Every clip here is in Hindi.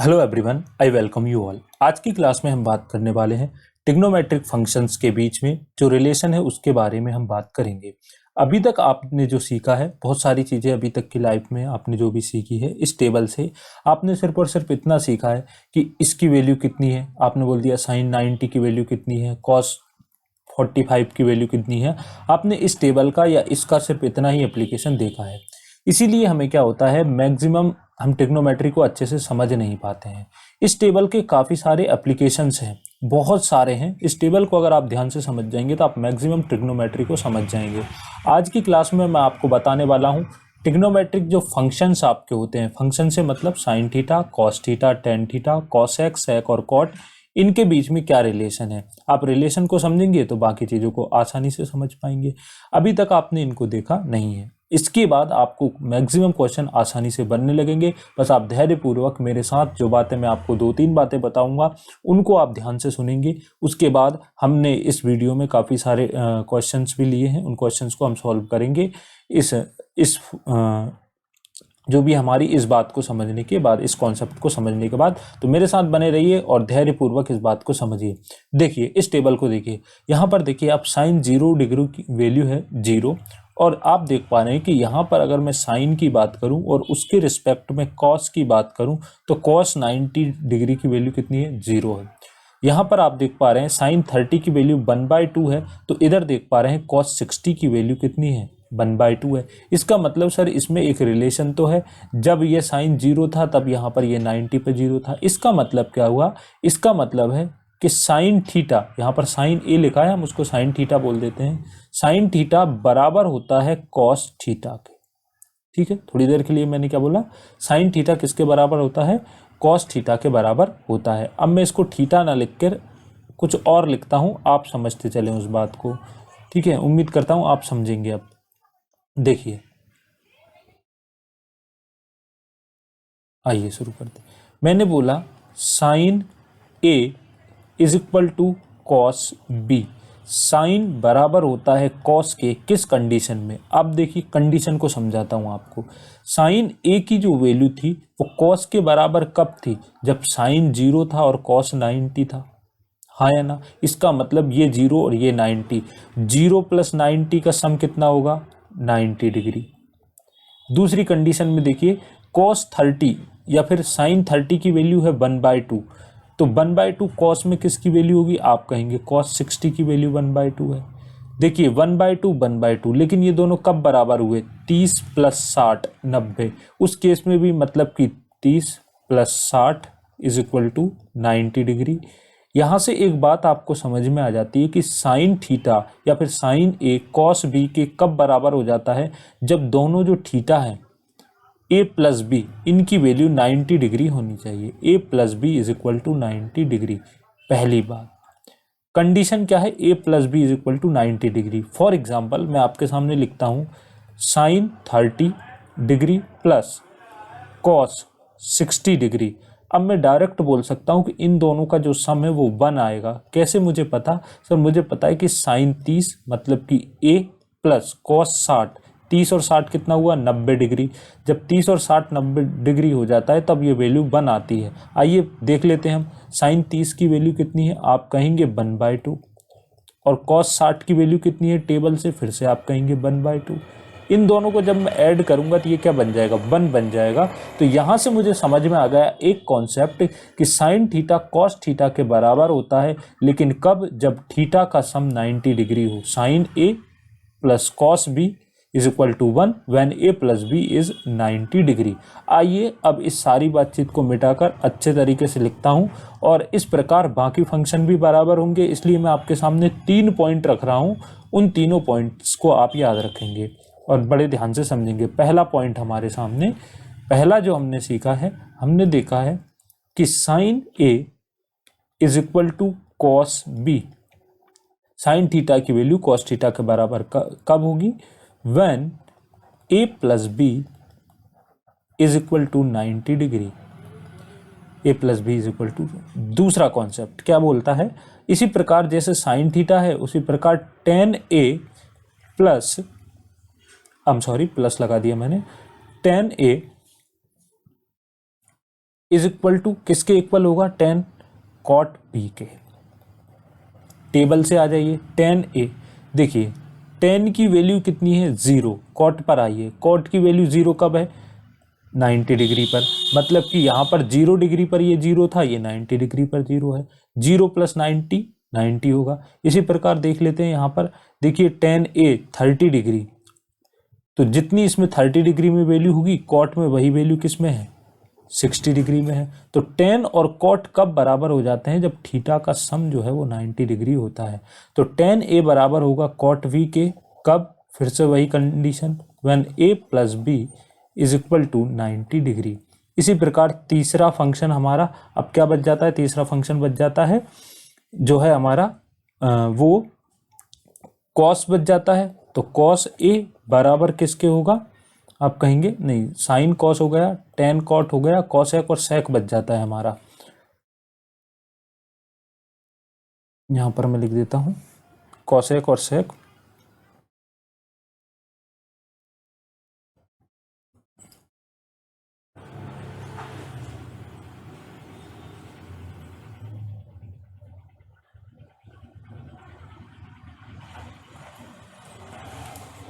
Hello everyone, I welcome you all. आज की क्लास में हम बात करने वाले हैं ट्रिग्नोमेट्रिक फंक्शंस के बीच में जो रिलेशन है उसके बारे में हम बात करेंगे। अभी तक आपने जो सीखा है, बहुत सारी चीज़ें अभी तक की लाइफ में आपने जो भी सीखी है इस टेबल से, आपने सिर्फ और सिर्फ इतना सीखा है कि इसकी वैल्यू कितनी है। आपने बोल दिया साइन 90 की वैल्यू कितनी है, कॉस 45 की वैल्यू कितनी है। आपने इस टेबल का या इसका सिर्फ इतना ही एप्लीकेशन देखा है। इसीलिए हमें क्या होता है, मैक्सिमम हम ट्रिग्नोमेट्री को अच्छे से समझ नहीं पाते हैं। इस टेबल के काफ़ी सारे एप्लीकेशंस हैं, बहुत सारे हैं। इस टेबल को अगर आप ध्यान से समझ जाएंगे तो आप मैक्सिमम ट्रिग्नोमेट्री को समझ जाएंगे। आज की क्लास में मैं आपको बताने वाला हूँ ट्रिग्नोमेट्रिक जो फंक्शंस आपके होते हैं। फंक्शन से मतलब sine theta, cos theta, tan theta, cos x, sec और कॉट, इनके बीच में क्या रिलेशन है। आप रिलेशन को समझेंगे तो बाकी चीज़ों को आसानी से समझ पाएंगे। अभी तक आपने इनको देखा नहीं है। इसके बाद आपको मैक्सिमम क्वेश्चन आसानी से बनने लगेंगे। बस आप धैर्यपूर्वक मेरे साथ जो बातें मैं आपको 2-3 बातें बताऊंगा उनको आप ध्यान से सुनेंगे। उसके बाद हमने इस वीडियो में काफ़ी सारे क्वेश्चंस भी लिए हैं, उन क्वेश्चंस को हम सॉल्व करेंगे इस जो भी हमारी इस बात को समझने के बाद, इस कॉन्सेप्ट को समझने के बाद। तो मेरे साथ बने रहिए और धैर्यपूर्वक इस बात को समझिए। देखिए इस टेबल को देखिए, यहाँ पर देखिए आप साइन 0 डिग्री की वैल्यू है 0, और आप देख पा रहे हैं कि यहाँ पर अगर मैं साइन की बात करूं और उसके रिस्पेक्ट में कॉस की बात करूं तो कॉस 90 डिग्री की वैल्यू कितनी है, 0 है। यहाँ पर आप देख पा रहे हैं साइन 30 की वैल्यू 1/2 है, तो इधर देख पा रहे हैं कॉस 60 की वैल्यू कितनी है, 1/2 है। इसका मतलब सर इसमें एक रिलेशन तो है, जब ये साइन 0 था तब यहाँ पर ये 90 पे 0 था। इसका मतलब क्या हुआ, इसका मतलब है कि साइन थीटा, यहाँ पर साइन ए लिखा है, हम उसको साइन थीटा बोल देते हैं। साइन थीटा बराबर होता है कॉस थीटा के। ठीक है, थोड़ी देर के लिए मैंने क्या बोला, साइन थीटा किसके बराबर होता है, कॉस थीटा के बराबर होता है। अब मैं इसको थीटा ना लिख कर कुछ और लिखता हूँ, आप समझते चलें उस बात को। ठीक है, उम्मीद करता हूँ आप समझेंगे। अब देखिए, आइए शुरू करते। मैंने बोला sine A is equal to cos B. Sine बराबर होता है कॉस के, किस कंडीशन में। अब देखिए कंडीशन को समझाता हूं आपको। साइन ए की जो वैल्यू थी वो कॉस के बराबर कब थी, जब साइन 0 था और कॉस 90 था। हाँ या ना, इसका मतलब ये 0 और ये 90, 0 + 90 का सम कितना होगा, 90 डिग्री। दूसरी कंडीशन में देखिए, cos 30 या फिर sin 30 की वैल्यू है 1/2, तो 1/2 cos में किसकी वैल्यू होगी, आप कहेंगे cos 60 की वैल्यू 1/2 है। देखिए 1/2 1/2, लेकिन ये दोनों कब बराबर हुए, 30 + 60 90। उस केस में भी मतलब कि 30 + 60 = 90 डिग्री। यहाँ से एक बात आपको समझ में आ जाती है कि साइन थीटा या फिर साइन ए कॉस बी के कब बराबर हो जाता है, जब दोनों जो थीटा है a + b, इनकी वैल्यू 90 डिग्री होनी चाहिए। a + b = 90 degree. पहली बात, कंडीशन क्या है, a + b = 90 degree. For example मैं आपके सामने लिखता हूँ sine 30 degree plus cos 60 degree. अब मैं डायरेक्ट बोल सकता हूँ कि इन दोनों का जो सम है वो 1 आएगा। कैसे मुझे पता, सर मुझे पता है कि साइन 30 मतलब कि a प्लस कॉस 60, 30 और 60 कितना हुआ, 90 डिग्री। जब 30 और 60 90 डिग्री हो जाता है तब ये वैल्यू 1 आती है। आइए देख लेते हैं हम, साइन 30 की वैल्यू कितनी है, आप कहेंगे 1/2, और कॉस 60 की वैल्यू कितनी है टेबल से, फिर से आप कहेंगे 1/2। इन दोनों को जब मैं ऐड करूंगा तो ये क्या बन जाएगा, 1 बन जाएगा। तो यहाँ से मुझे समझ में आ गया एक कॉन्सेप्ट कि साइन थीटा कॉस थीटा के बराबर होता है, लेकिन कब, जब थीटा का सम 90 डिग्री हो। Sine A plus cos B = 1 when a + b = 90 degree. आइए अब इस सारी बातचीत को मिटाकर अच्छे तरीके से लिखता हूं, और इस प्रकार बाकी फंक्शन भी बराबर होंगे। इसलिए मैं आपके सामने 3 पॉइंट रख रहा हूं, उन तीनों पॉइंट्स को आप याद रखेंगे और बड़े ध्यान से समझेंगे। पहला पॉइंट हमारे सामने, पहला जो हमने सीखा है, हमने देखा है कि sine a = cos B. Sine theta की वैल्यू कॉस थीटा के बराबर कब होगी, when a + b = 90 degree. a + b = दूसरा कॉन्सेप्ट क्या बोलता है, इसी प्रकार जैसे साइन थीटा है उसी प्रकार tan a प्लस, प्लस लगा दिया मैंने, tan a is equal to किसके इक्वल होगा, टेन कॉट बी के। टेबल से आ जाइए, टेन ए, देखिए टेन की वैल्यू कितनी है, 0, कॉट पर आइए, कॉट की वैल्यू 0 कब है, 90 डिग्री पर, मतलब कि यहाँ पर 0 डिग्री पर ये 0 था, ये 90 डिग्री पर 0 है, 0 + 90 90 होगा। इसी प्रकार देख लेते हैं यहाँ पर, देखिए टेन ए 30 डिग्री, तो जितनी इसमें 30 डिग्री में वैल्यू होगी, कॉट में वही वैल्यू किस में है, 60 डिग्री में है। तो टेन और कॉट कब बराबर हो जाते हैं, जब थीटा का सम जो है वो 90 डिग्री होता है। तो टेन ए बराबर होगा कॉट वी के, कब, फिर से वही condition, when A plus B is equal to 90 degree. इसी प्रकार तीसरा फंक्शन हमारा अब क्या बच जाता है, तीसरा फंक्शन बच जाता है जो है हमारा वो कॉस बच जाता है। तो कॉस ए बराबर किसके होगा, आप कहेंगे नहीं, साइन कॉस हो गया, टेन कॉट हो गया, कॉसेक और सेक बच जाता है हमारा। यहां पर मैं लिख देता हूं कॉसेक और सेक।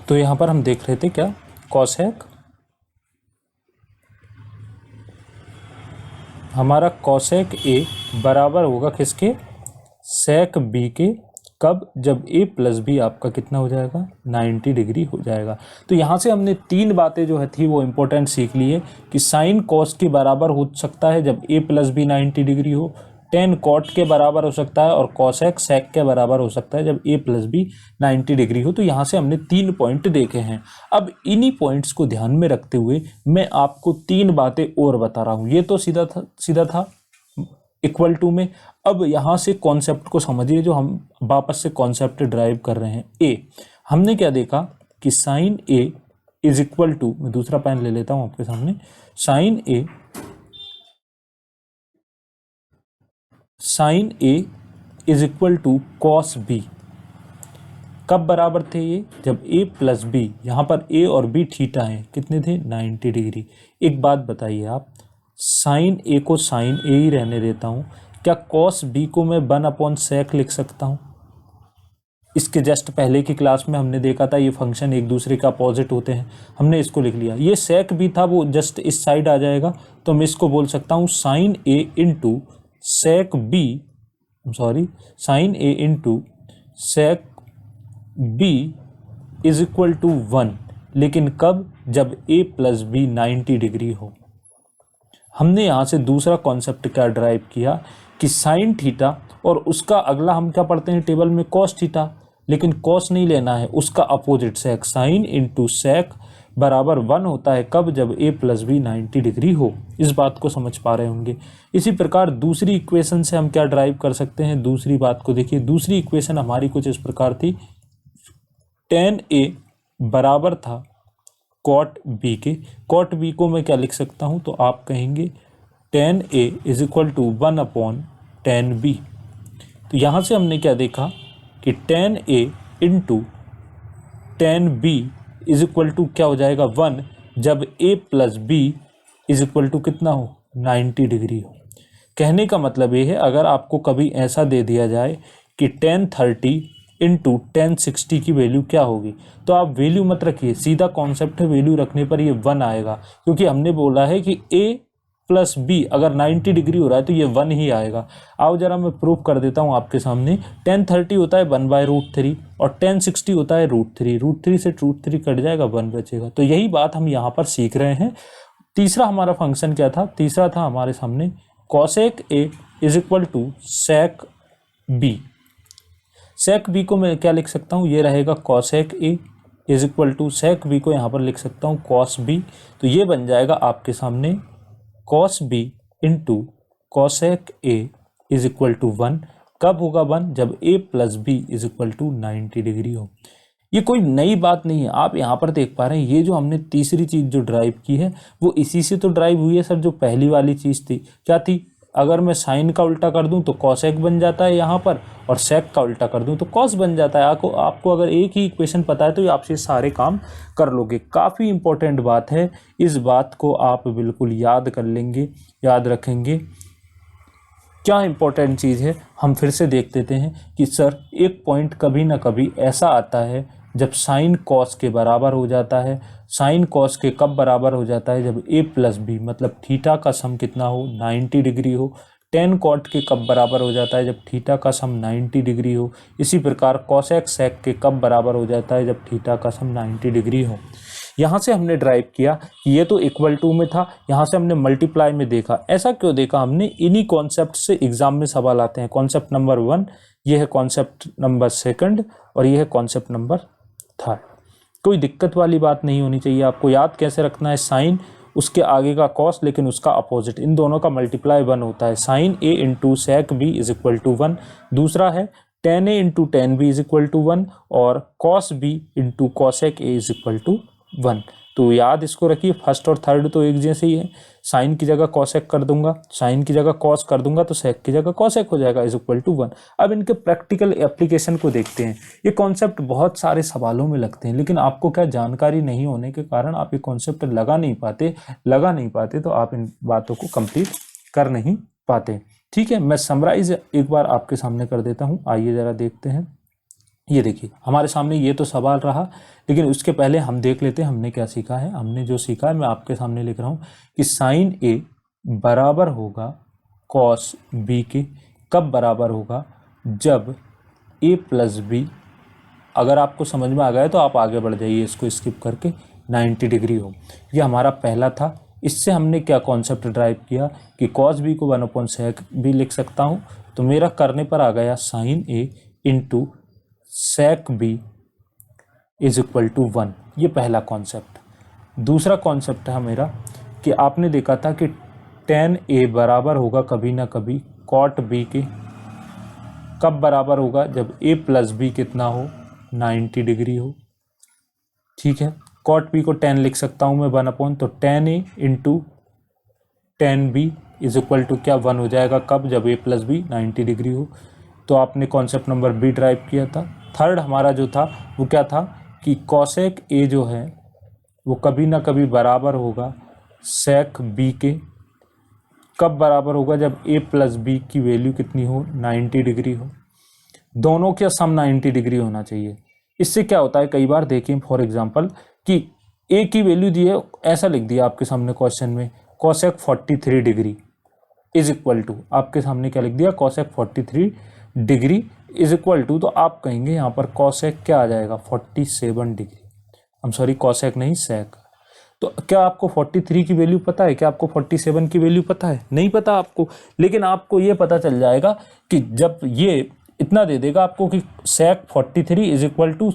तो यहां पर हम देख रहे थे क्या, कॉसेक, हमारा कॉसेक ए बराबर होगा किसके, सेक बी के, कब, जब ए प्लस बी आपका कितना हो जाएगा, 90 डिग्री हो जाएगा। तो यहाँ से हमने तीन बातें जो है थी वो इंपॉर्टेंट सीख ली है कि साइन कॉस के बराबर हो सकता है जब ए प्लस बी 90 डिग्री हो, टेन कॉट के बराबर हो सकता है, और कॉसेक सेक के बराबर हो सकता है जब ए प्लस बी 90 डिग्री हो। तो यहाँ से हमने तीन पॉइंट देखे हैं। अब इन्हीं पॉइंट्स को ध्यान में रखते हुए मैं आपको तीन बातें और बता रहा हूँ। ये तो सीधा था इक्वल टू में। अब यहाँ से कॉन्सेप्ट को समझिए, जो हम वापस से कॉन्सेप्ट ड्राइव कर रहे हैं। ए हमने क्या देखा कि sine A is equal to, मैं दूसरा पेन ले लेता हूँ आपके सामने, sine A is equal to cos B. कब बराबर थे ये, जब ए प्लस बी, यहाँ पर ए और बी थीटा हैं, कितने थे, 90 डिग्री। एक बात बताइए आप, साइन ए को साइन ए ही रहने देता हूँ, क्या कॉस बी को मैं 1/sec लिख सकता हूँ। इसके जस्ट पहले की क्लास में हमने देखा था ये फंक्शन एक दूसरे का अपोजिट होते हैं, हमने इसको लिख लिया। ये सेक बी था, वो जस्ट इस साइड आ जाएगा, तो मैं इसको बोल सकता हूँ sine A into sec B, sine A into sec B is equal to 1, लेकिन कब, जब ए प्लस बी 90 डिग्री हो। हमने यहाँ से दूसरा कॉन्सेप्ट क्या ड्राइव किया कि साइन थीटा, और उसका अगला हम क्या पढ़ते हैं टेबल में, कॉस थीटा, लेकिन कॉस नहीं लेना है, उसका अपोजिट सेक, साइन इंटू सेक बराबर 1 होता है कब, जब ए प्लस बी 90 डिग्री हो। इस बात को समझ पा रहे होंगे। इसी प्रकार दूसरी इक्वेशन से हम क्या ड्राइव कर सकते हैं, दूसरी बात को देखिए। दूसरी इक्वेशन हमारी कुछ इस प्रकार थी, टेन ए बराबर था कॉट बी के। कॉट बी को मैं क्या लिख सकता हूँ, तो आप कहेंगे tan A is equal to 1/10 B. तो यहाँ से हमने क्या देखा कि tan A into 10 B is equal to क्या हो जाएगा, 1, जब A plus B is equal to कितना हो, 90 डिग्री हो। कहने का मतलब ये है, अगर आपको कभी ऐसा दे दिया जाए कि 1030 इंटू 1060 की वैल्यू क्या होगी, तो आप वैल्यू मत रखिए, सीधा कॉन्सेप्ट है, वैल्यू रखने पर ये 1 आएगा, क्योंकि हमने बोला है कि ए प्लस बी अगर 90 डिग्री हो रहा है तो ये 1 ही आएगा। आओ जरा मैं प्रूफ कर देता हूँ आपके सामने। 1030 होता है 1/√3 और 1060 होता है √3, √3 से √3 कट जाएगा, 1 बचेगा। तो यही बात हम यहाँ पर सीख रहे हैं। तीसरा हमारा फंक्शन क्या था, तीसरा था हमारे सामने cosec A is equal to sec B. Sec B को मैं क्या लिख सकता हूँ, ये रहेगा cosec A is equal to sec B को यहाँ पर लिख सकता हूँ कॉस बी। तो ये बन जाएगा आपके सामने cos B into cosec A is equal to 1। कब होगा 1, जब A plus B is equal to 90 degree हो। ये कोई नई बात नहीं है, आप यहाँ पर देख पा रहे हैं। ये जो हमने तीसरी चीज़ जो ड्राइव की है वो इसी से तो ड्राइव हुई है सर, जो पहली वाली चीज़ थी क्या थी, अगर मैं साइन का उल्टा कर दूं तो कॉसेक बन जाता है यहाँ पर, और सेक का उल्टा कर दूं तो कॉस बन जाता है। आपको अगर एक ही इक्वेशन पता है तो ये आपसे सारे काम कर लोगे। काफ़ी इंपॉर्टेंट बात है, इस बात को आप बिल्कुल याद कर लेंगे, याद रखेंगे। क्या इंपॉर्टेंट चीज़ है, हम फिर से देख देते हैं कि सर एक पॉइंट कभी ना कभी ऐसा आता है जब साइन कॉस के बराबर हो जाता है। साइन कॉस के कब बराबर हो जाता है, जब a प्लस बी मतलब थीटा का सम कितना हो, 90 डिग्री हो। टेन कॉट के कब बराबर हो जाता है, जब थीटा का सम 90 डिग्री हो। इसी प्रकार कॉसेक सेक के कब बराबर हो जाता है, जब थीटा का सम 90 डिग्री हो। यहाँ से हमने ड्राइव किया कि ये तो इक्वल टू में था, यहाँ से हमने मल्टीप्लाई में देखा। ऐसा क्यों देखा हमने, इन्हीं कॉन्सेप्ट से एग्जाम में सवाल आते हैं। कॉन्सेप्ट नंबर 1 ये है, कॉन्सेप्ट नंबर 2 और ये है कॉन्सेप्ट नंबर 3। कोई दिक्कत वाली बात नहीं होनी चाहिए। आपको याद कैसे रखना है, साइन उसके आगे का कॉस लेकिन उसका अपोजिट, इन दोनों का मल्टीप्लाई 1 होता है। Sine a into sec B is equal to 1। दूसरा है tan a into tan B is equal to 1 और cos b into cosec a is equal to 1। तो याद इसको रखिए, फर्स्ट और थर्ड तो एक जैसे ही है। साइन की जगह कॉसेक कर दूंगा, साइन की जगह कॉस कर दूंगा तो सेक की जगह कॉसेक हो जाएगा इज इक्वल टू 1। अब इनके प्रैक्टिकल एप्लीकेशन को देखते हैं। ये कॉन्सेप्ट बहुत सारे सवालों में लगते हैं, लेकिन आपको क्या जानकारी नहीं होने के कारण आप ये कॉन्सेप्ट लगा नहीं पाते तो आप इन बातों को कंप्लीट कर नहीं पाते। ठीक है, मैं समराइज एक बार आपके सामने कर देता हूँ। आइए जरा देखते हैं। ये देखिए हमारे सामने ये तो सवाल रहा, लेकिन उसके पहले हम देख लेते हैं हमने क्या सीखा है। हमने जो सीखा है मैं आपके सामने लिख रहा हूँ कि साइन a बराबर होगा कॉस b के। कब बराबर होगा, जब a प्लस बी, अगर आपको समझ में आ गया तो आप आगे बढ़ जाइए इसको स्किप करके, 90 डिग्री हो। ये हमारा पहला था। इससे हमने क्या कॉन्सेप्ट ड्राइव किया कि कॉस बी को 1/sec भी लिख सकता हूँ। तो मेरा करने पर आ गया sine a into sec B is equal to 1। ये पहला कॉन्सेप्ट। दूसरा कॉन्सेप्ट है मेरा कि आपने देखा था कि टेन a बराबर होगा कभी ना कभी कॉट b के। कब बराबर होगा, जब a प्लस बी कितना हो, 90 डिग्री हो। ठीक है, कॉट b को 10 लिख सकता हूँ मैं 1/, तो tan a into tan B is equal to क्या, 1 हो जाएगा। कब, जब a प्लस बी 90 डिग्री हो। तो आपने कॉन्सेप्ट नंबर बी ड्राइव किया था। थर्ड हमारा जो था वो क्या था कि कॉसेक a जो है वो कभी ना कभी बराबर होगा सेक b के। कब बराबर होगा, जब a प्लस बी की वैल्यू कितनी हो, 90 डिग्री हो। दोनों के सम 90 डिग्री होना चाहिए। इससे क्या होता है, कई बार देखिए फॉर एग्जांपल कि a की वैल्यू दी है, ऐसा लिख दिया आपके सामने क्वेश्चन में cosec 43 degree is equal to, आपके सामने क्या लिख दिया, cosec 43 degree is equal to, तो आप कहेंगे यहाँ पर कॉसेक क्या आ जाएगा, 47 डिग्री। हम सॉरी, कॉसेक नहीं सेक। तो क्या आपको 43 की वैल्यू पता है, क्या आपको 47 की वैल्यू पता है? नहीं पता आपको, लेकिन आपको ये पता चल जाएगा कि जब ये इतना दे देगा आपको कि sec 43 is equal to,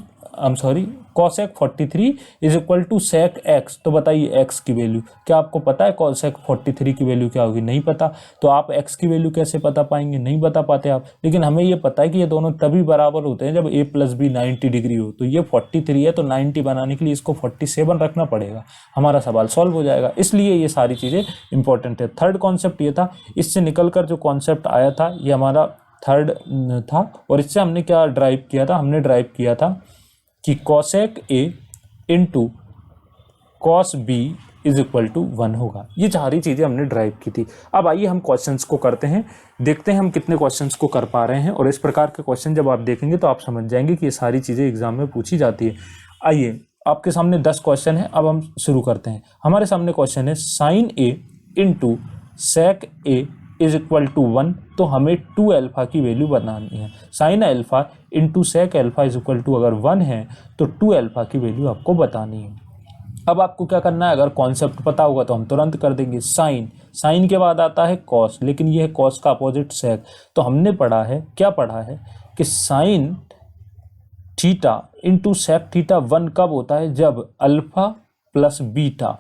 cosec 43 is equal to sec x. तो बताइए एक्स की वैल्यू क्या आपको पता है, कॉसेक 43 की वैल्यू क्या होगी? नहीं पता। तो आप एक्स की वैल्यू कैसे पता पाएंगे? नहीं बता पाते आप। लेकिन हमें ये पता है कि ये दोनों तभी बराबर होते हैं जब a प्लस बी 90 डिग्री हो। तो ये 43 है, तो 90 बनाने के लिए इसको 47 रखना पड़ेगा, हमारा सवाल सॉल्व हो जाएगा। इसलिए ये सारी चीज़ें इंपॉर्टेंट है। थर्ड कॉन्सेप्ट ये था, इससे निकल कर जो कॉन्सेप्ट आया था ये हमारा थर्ड था। और इससे हमने क्या ड्राइव किया था, हमने ड्राइव किया था कि cosec a into cos B is equal to 1 होगा। ये सारी चीज़ें हमने ड्राइव की थी। अब आइए हम क्वेश्चंस को करते हैं, देखते हैं हम कितने क्वेश्चंस को कर पा रहे हैं। और इस प्रकार के क्वेश्चन जब आप देखेंगे तो आप समझ जाएंगे कि ये सारी चीज़ें एग्जाम में पूछी जाती है। आइए, आपके सामने 10 क्वेश्चन है, अब हम शुरू करते हैं। हमारे सामने क्वेश्चन है sine a into sec a is equal to 1। तो हमें 2 अल्फा की वैल्यू बनानी है। Sine alpha into sec alpha is equal to अगर 1 है तो 2 अल्फा की वैल्यू आपको बतानी है। अब आपको क्या करना है, अगर कॉन्सेप्ट पता होगा तो हम तुरंत कर देंगे। साइन के बाद आता है कॉस, लेकिन ये है कॉस का अपोजिट सेक। तो हमने पढ़ा है, क्या पढ़ा है कि sine theta into sec theta 1 कब होता है, जब अल्फा प्लस बीटा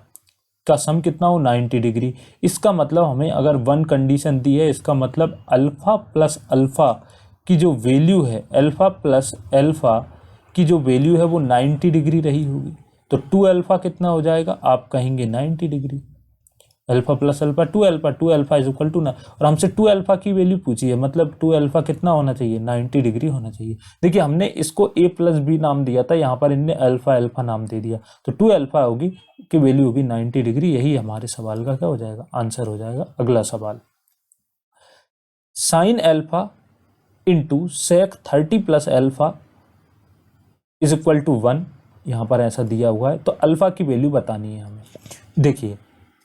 का सम कितना हो, 90 डिग्री। इसका मतलब हमें अगर 1 कंडीशन दी है, इसका मतलब अल्फा प्लस अल्फा की जो वैल्यू है, अल्फा प्लस अल्फा की जो वैल्यू है वो 90 डिग्री रही होगी। तो 2 अल्फा कितना हो जाएगा, आप कहेंगे 90 degree. Alpha plus alpha 2 alpha, 2 alpha is equal to ना, और हमसे 2 अल्फा की वैल्यू पूछी है, मतलब 2 अल्फा कितना होना चाहिए, 90 डिग्री होना चाहिए। देखिए हमने इसको a प्लस बी नाम दिया था, यहाँ पर इनने अल्फा अल्फा नाम दे दिया, तो 2 अल्फा होगी की वैल्यू होगी 90 डिग्री। यही हमारे सवाल का क्या हो जाएगा, आंसर हो जाएगा। अगला सवाल, sine alpha into sec 30 plus alpha is equal to 1, यहाँ पर ऐसा दिया हुआ है, तो अल्फा की वैल्यू बतानी है हमें। देखिए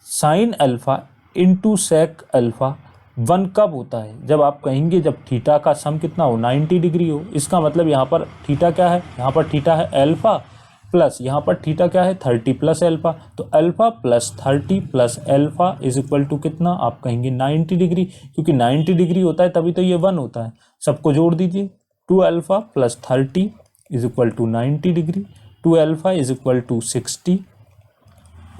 sine alpha into sec alpha 1 कब होता है, जब आप कहेंगे जब थीटा का सम कितना हो, 90 डिग्री हो। इसका मतलब यहाँ पर थीटा क्या है, यहाँ पर थीटा है अल्फा प्लस यहाँ पर थीटा क्या है 30 प्लस अल्फा, तो alpha plus 30 plus alpha is equal to कितना, आप कहेंगे 90 डिग्री, क्योंकि 90 डिग्री होता है तभी तो ये 1 होता है। सबको जोड़ दीजिए, 2 alpha plus 30 is equal to 90 degree, 2 alpha is equal to 60,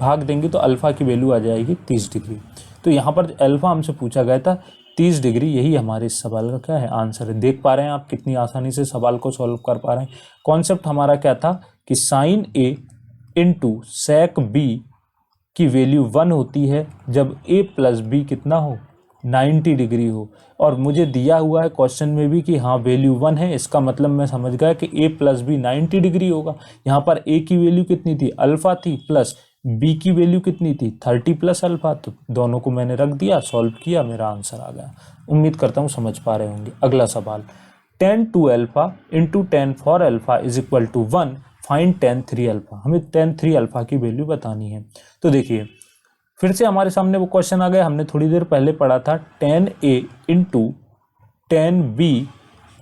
भाग देंगे तो अल्फा की वैल्यू आ जाएगी 30 डिग्री। तो यहाँ पर अल्फा हमसे पूछा गया था 30 डिग्री, यही हमारे इस सवाल का क्या है, आंसर है। देख पा रहे हैं आप कितनी आसानी से सवाल को सॉल्व कर पा रहे हैं। कॉन्सेप्ट हमारा क्या था कि sine A into sec B की वैल्यू 1 होती है जब a प्लस बी कितना हो, 90 डिग्री हो, और मुझे दिया हुआ है क्वेश्चन में भी कि हाँ वैल्यू 1 है, इसका मतलब मैं समझ गया कि a प्लस बी 90 डिग्री होगा। यहाँ पर a की वैल्यू कितनी थी, अल्फा थी, प्लस b की वैल्यू कितनी थी 30 प्लस अल्फा, तो दोनों को मैंने रख दिया, सॉल्व किया, मेरा आंसर आ गया। उम्मीद करता हूँ समझ पा रहे होंगे। अगला सवाल, tan 2 alpha into tan 4 alpha is equal to 1, find tan 3 alpha. हमें tan 3 अल्फा की वैल्यू बतानी है। तो देखिए फिर से हमारे सामने वो क्वेश्चन आ गया, हमने थोड़ी देर पहले पढ़ा था tan a into tan b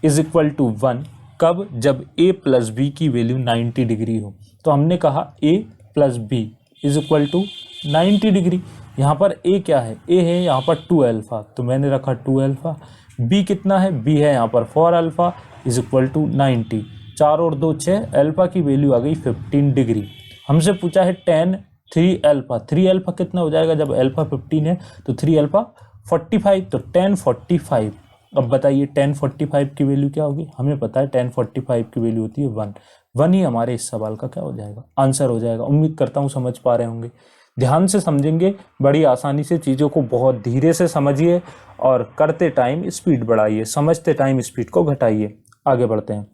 is equal to 1, कब, जब a प्लस b की वैल्यू 90 डिग्री हो। तो हमने कहा a plus B is equal to 90 degree. यहाँ पर a क्या है, a है यहाँ पर 2 अल्फा, तो मैंने रखा 2 अल्फा, b कितना है, b है यहाँ पर 4 अल्फा इज इक्वल टू 90, 4 और 2 6, अल्फा की वैल्यू आ गई 15 डिग्री। हमसे पूछा है tan 3 अल्फा, 3 अल्फा कितना हो जाएगा, जब अल्फा 15 है तो 3 अल्फा 45, तो tan 45। अब बताइए tan 45 की वैल्यू क्या होगी, हमें पता है tan 45 की वैल्यू होती है 1, 1 ही हमारे इस सवाल का क्या हो जाएगा, आंसर हो जाएगा। उम्मीद करता हूँ समझ पा रहे होंगे। ध्यान से समझेंगे, बड़ी आसानी से चीज़ों को बहुत धीरे से समझिए, और करते टाइम स्पीड बढ़ाइए, समझते टाइम स्पीड को घटाइए। आगे बढ़ते हैं।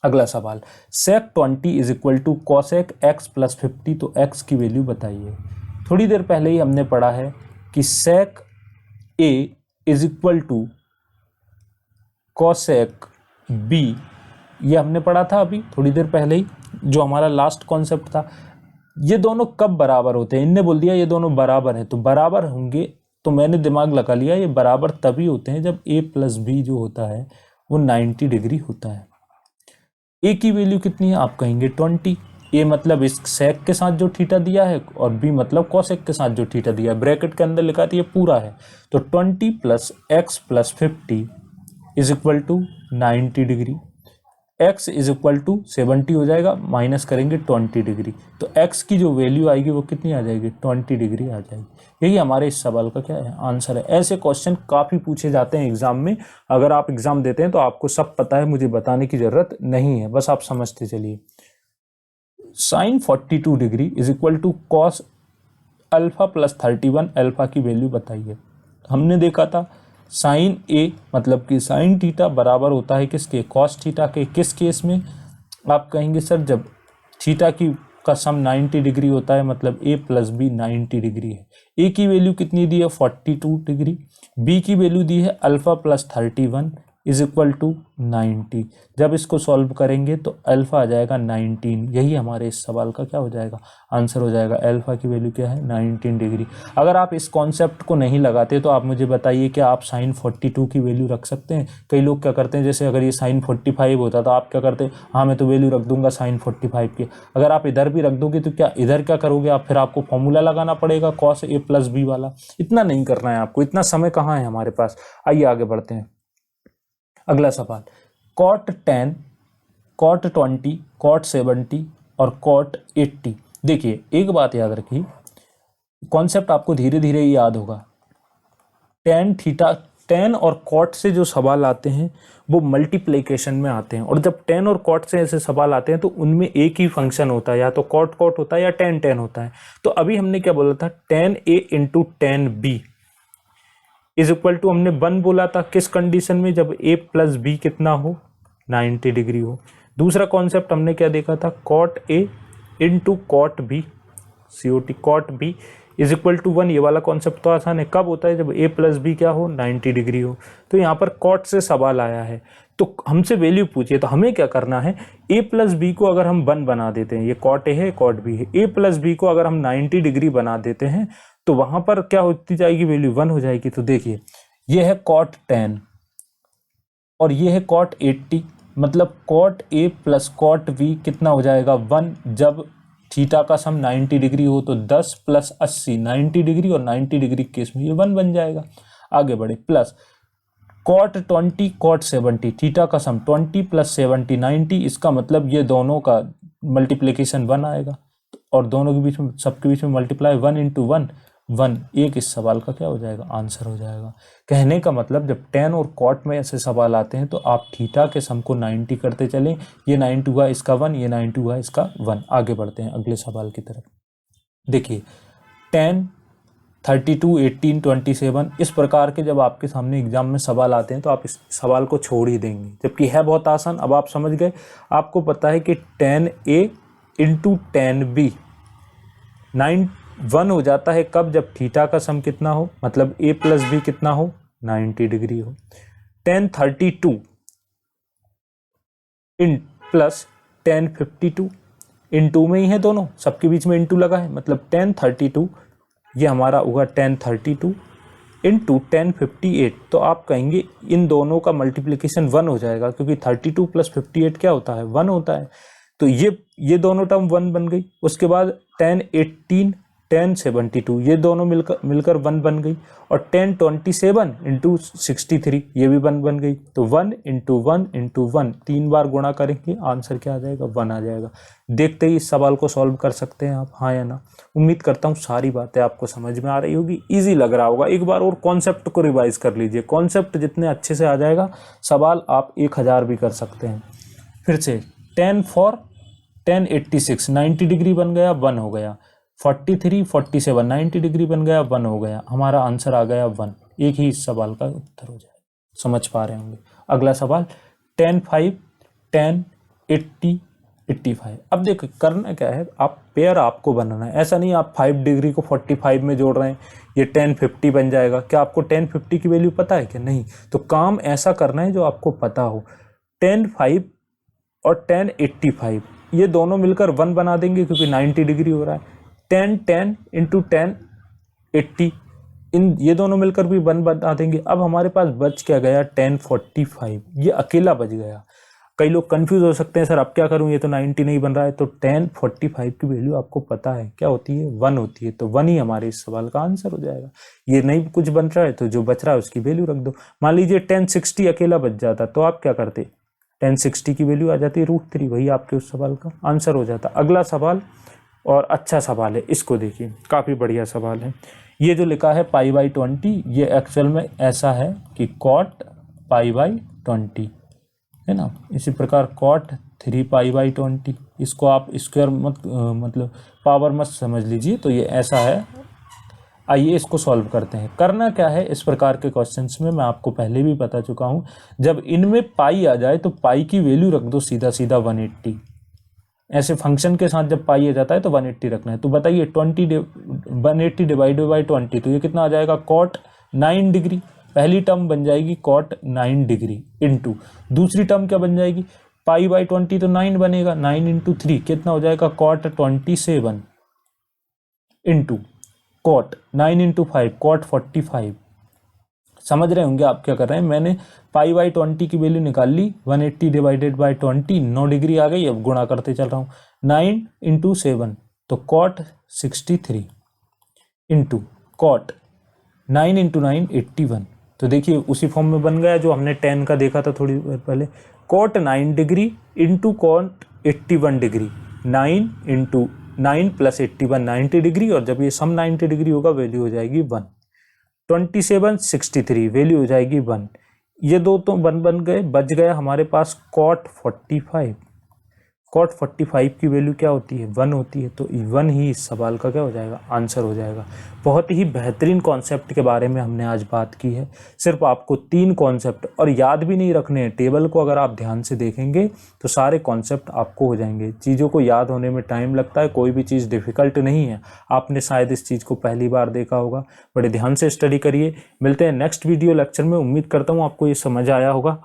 अगला सवाल, sec 20 is equal to cosec x plus 50, तो एक्स की वैल्यू बताइए। थोड़ी देर पहले ही हमने पढ़ा है कि sec A is equal to cosec B, ये हमने पढ़ा था अभी थोड़ी देर पहले ही, जो हमारा लास्ट कॉन्सेप्ट था। ये दोनों कब बराबर होते हैं, इनने बोल दिया ये दोनों बराबर है, तो बराबर होंगे, तो मैंने दिमाग लगा लिया ये बराबर तभी होते हैं जब a प्लस बी जो होता है वो 90 डिग्री होता है। a की वैल्यू कितनी है, आप कहेंगे 20, a मतलब इस सेक के साथ जो थीटा दिया है, और b मतलब कॉसेक के साथ जो थीटा दिया है, ब्रैकेट के अंदर लिखा था ये पूरा है, तो 20 plus x plus 50 is equal to 90 degree. x is equal to 70 हो जाएगा, माइनस करेंगे 20 डिग्री, तो x की जो वैल्यू आएगी वो कितनी आ जाएगी, 20 डिग्री आ जाएगी। यही हमारे इस सवाल का क्या है, आंसर है। ऐसे क्वेश्चन काफ़ी पूछे जाते हैं एग्जाम में, अगर आप एग्जाम देते हैं तो आपको सब पता है, मुझे बताने की जरूरत नहीं है, बस आप समझते चलिए। Sine 42 degree is equal to cos alpha plus 31 alpha की वैल्यू बताइए। हमने देखा था साइन ए मतलब कि साइन थीटा बराबर होता है किसके, कॉस थीटा के। किस केस में, आप कहेंगे सर जब थीटा की का सम 90 डिग्री होता है, मतलब a प्लस बी 90 डिग्री है। a की वैल्यू कितनी दी है 42 डिग्री, b की वैल्यू दी है alpha plus 31 is equal to 90। जब इसको सॉल्व करेंगे तो अल्फा आ जाएगा 19, यही हमारे इस सवाल का क्या हो जाएगा, आंसर हो जाएगा। अल्फा की वैल्यू क्या है 19 डिग्री। अगर आप इस कॉन्सेप्ट को नहीं लगाते तो आप मुझे बताइए कि आप साइन 42 की वैल्यू रख सकते हैं। कई लोग क्या करते हैं, जैसे अगर ये साइन 45 होता तो आप क्या करते हैं, हाँ मैं तो वैल्यू रख दूंगा साइन 45 की। अगर आप इधर भी रख दोगे तो क्या इधर क्या करोगे आप, फिर आपको फॉर्मूला लगाना पड़ेगा कॉस ए प्लस बी वाला। इतना नहीं करना है आपको, इतना समय कहाँ है हमारे पास। आइए आगे बढ़ते हैं। अगला सवाल, कॉट 10, कॉट 20, कॉट 70 और कॉट 80। देखिए एक बात याद रखिए, कॉन्सेप्ट आपको धीरे धीरे याद होगा। टेन थीटा टेन और कॉट से जो सवाल आते हैं वो मल्टीप्लिकेशन में आते हैं, और जब टेन और कॉट से ऐसे सवाल आते हैं तो उनमें एक ही फंक्शन होता है, या तो कॉट कॉट होता है या टेन टेन होता है। तो अभी हमने क्या बोला था, tan A into tan B is equal to, हमने 1 बोला था किस कंडीशन में, जब a प्लस बी कितना हो, 90 डिग्री हो। दूसरा कॉन्सेप्ट हमने क्या देखा था, cot A into cot B, COT cot B is equal to 1। ये वाला कॉन्सेप्ट तो आसान है, कब होता है, जब a प्लस बी क्या हो, 90 डिग्री हो। तो यहाँ पर कॉट से सवाल आया है तो हमसे वैल्यू पूछिए, तो हमें क्या करना है, a प्लस बी को अगर हम 1 बना देते हैं, ये कॉट ए है कॉट बी है, a प्लस बी को अगर हम 90 डिग्री बना देते हैं तो वहां पर क्या होती जाएगी, वैल्यू 1 हो जाएगी। तो देखिए ये है कॉट 10 और ये है कॉट 80, मतलब cot A plus cot B कितना हो जाएगा 1, जब थीटा का सम 90 डिग्री हो तो 10 प्लस 80 90 डिग्री, और 90 डिग्री केस में ये 1 बन जाएगा। आगे बढ़े, प्लस कॉट 20 कॉट 70, थीटा का सम 20 प्लस 70 90, इसका मतलब ये दोनों का मल्टीप्लिकेशन 1 आएगा, और दोनों के बीच में, सबके बीच में मल्टीप्लाई 1 इंटू 1 1, एक इस सवाल का क्या हो जाएगा, आंसर हो जाएगा। कहने का मतलब जब टेन और कॉट में ऐसे सवाल आते हैं तो आप थीटा के सम को 90 करते चलें, ये 90 हुआ इसका 1, ये 90 हुआ इसका 1। आगे बढ़ते हैं अगले सवाल की तरफ। देखिए 10 32 18 27 इस प्रकार के जब आपके सामने एग्जाम में सवाल आते हैं तो आप इस सवाल को छोड़ ही देंगे, जबकि है बहुत आसान। अब आप समझ गए, आपको पता है कि 10a इंटू 10b 1 हो जाता है कब, जब थीटा का सम कितना हो, मतलब a प्लस बी कितना हो, 90 डिग्री हो। 1032 इन प्लस 1052 इन टू में ही है दोनों, सबके बीच में इंटू लगा है, मतलब 1032 ये हमारा होगा 1032 इंटू 1058। तो आप कहेंगे इन दोनों का मल्टीप्लिकेशन 1 हो जाएगा, क्योंकि 32 प्लस 58 क्या होता है, 1 होता है। तो ये दोनों टर्म 1 बन गई। उसके बाद 1018 1072 ये दोनों मिलकर 1 बन गई, और 1027 इंटू 63 ये भी 1 बन गई। तो 1 इंटू 1 इंटू 1 3 बार गुणा करेंगे, आंसर क्या आ जाएगा, 1 आ जाएगा। देखते ही इस सवाल को सॉल्व कर सकते हैं आप, हाँ या ना। उम्मीद करता हूँ सारी बातें आपको समझ में आ रही होगी, ईजी लग रहा होगा। एक बार और कॉन्सेप्ट को रिवाइज कर लीजिए, कॉन्सेप्ट जितने अच्छे से आ जाएगा सवाल आप 1000 भी कर सकते हैं। फिर से 10 फॉर 1086 90 डिग्री बन गया, 1 हो गया। 43 47 90 डिग्री बन गया, 1 हो गया। हमारा आंसर आ गया 1। एक ही इस सवाल का उत्तर हो जाएगा, समझ पा रहे होंगे। अगला सवाल 10 5 10 80 85। अब देखो करना क्या है, आप पेयर आपको बनाना है। ऐसा नहीं आप 5 डिग्री को 45 में जोड़ रहे हैं, ये 1050 बन जाएगा। क्या आपको 1050 की वैल्यू पता है क्या, नहीं। तो काम ऐसा करना है जो आपको पता हो। 10 5 और 1085 ये दोनों मिलकर 1 बना देंगे, क्योंकि 90 डिग्री हो रहा है। 10 10 इंटू 10 80 इन ये दोनों मिलकर भी 1 बना देंगे। अब हमारे पास बच क्या गया, 1045 ये अकेला बच गया। कई लोग कंफ्यूज हो सकते हैं, सर अब क्या करूं, ये तो 90 नहीं बन रहा है। तो 1045 की वैल्यू आपको पता है क्या होती है, 1 होती है। तो 1 ही हमारे इस सवाल का आंसर हो जाएगा। ये नहीं कुछ बन रहा है तो जो बच रहा है उसकी वैल्यू रख दो। मान लीजिए 1060 अकेला बच जाता तो आप क्या करते, 1060 की वैल्यू आ जाती √3, वही आपके उस सवाल का आंसर हो जाता। अगला सवाल और अच्छा सवाल है, इसको देखिए, काफ़ी बढ़िया सवाल है। ये जो लिखा है π/20, ये एक्चुअल में ऐसा है कि cot π/20 है ना। इसी प्रकार cot 3π/20, इसको आप स्क्वायर मतलब पावर मत समझ लीजिए, तो ये ऐसा है। आइए इसको सॉल्व करते हैं। करना क्या है, इस प्रकार के क्वेश्चंस में मैं आपको पहले भी बता चुका हूँ, जब इनमें पाई आ जाए तो पाई की वैल्यू रख दो सीधा सीधा 180। ऐसे फंक्शन के साथ जब पाई आ जाता है तो 180 रखना है। तो बताइए 180 डिवाइडेड बाई 20, तो ये कितना आ जाएगा, cot 9 डिग्री। पहली टर्म बन जाएगी cot 9 डिग्री इंटू दूसरी टर्म क्या बन जाएगी, π/20, तो 9 बनेगा। 9 इंटू 3 कितना हो जाएगा, cot 27 into cot 9 into 5 cot 45। समझ रहे होंगे आप क्या कर रहे हैं। मैंने π/20 की वैल्यू निकाल ली, 180 डिवाइडेड बाई 20 9 डिग्री आ गई। अब गुणा करते चल रहा हूँ, 9 इंटू 7 तो cot 63 इंटू cot 9 इंटू 9 81। तो देखिए उसी फॉर्म में बन गया जो हमने 10 का देखा था थोड़ी देर पहले। cot 9 degree into cot 81 degree, 9 into 9 plus 81 90 degree, और जब ये सम 90 डिग्री होगा वैल्यू हो जाएगी 1। 27 63 वैल्यू हो जाएगी 1। ये दो तो 1 बन गए, बच गया हमारे पास cot 45। cot 45 की वैल्यू क्या होती है? 1 होती है, तो 1 ही इस सवाल का क्या हो जाएगा? आंसर हो जाएगा। बहुत ही बेहतरीन कॉन्सेप्ट के बारे में हमने आज बात की है। सिर्फ आपको 3 कॉन्सेप्ट और याद भी नहीं रखने हैं। टेबल को अगर आप ध्यान से देखेंगे तो सारे कॉन्सेप्ट आपको हो जाएंगे। चीज़ों को याद होने में टाइम लगता है, कोई भी चीज़ डिफ़िकल्ट नहीं है। आपने शायद इस चीज़ को पहली बार देखा होगा। बड़े ध्यान से स्टडी करिए। मिलते हैं नेक्स्ट वीडियो लेक्चर में। उम्मीद करता हूँ आपको ये समझ आया होगा।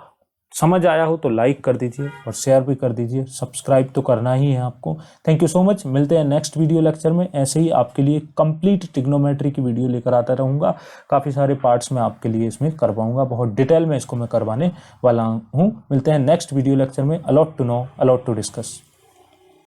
समझ आया हो तो लाइक कर दीजिए और शेयर भी कर दीजिए। सब्सक्राइब तो करना ही है आपको। Thank you so much. मिलते हैं नेक्स्ट वीडियो लेक्चर में। ऐसे ही आपके लिए कंप्लीट ट्रिग्नोमेट्री की वीडियो लेकर आता रहूँगा। काफ़ी सारे पार्ट्स में आपके लिए इसमें करवाऊँगा। बहुत डिटेल में इसको मैं करवाने वाला हूँ। मिलते हैं नेक्स्ट वीडियो लेक्चर में। A lot to know, a lot to discuss.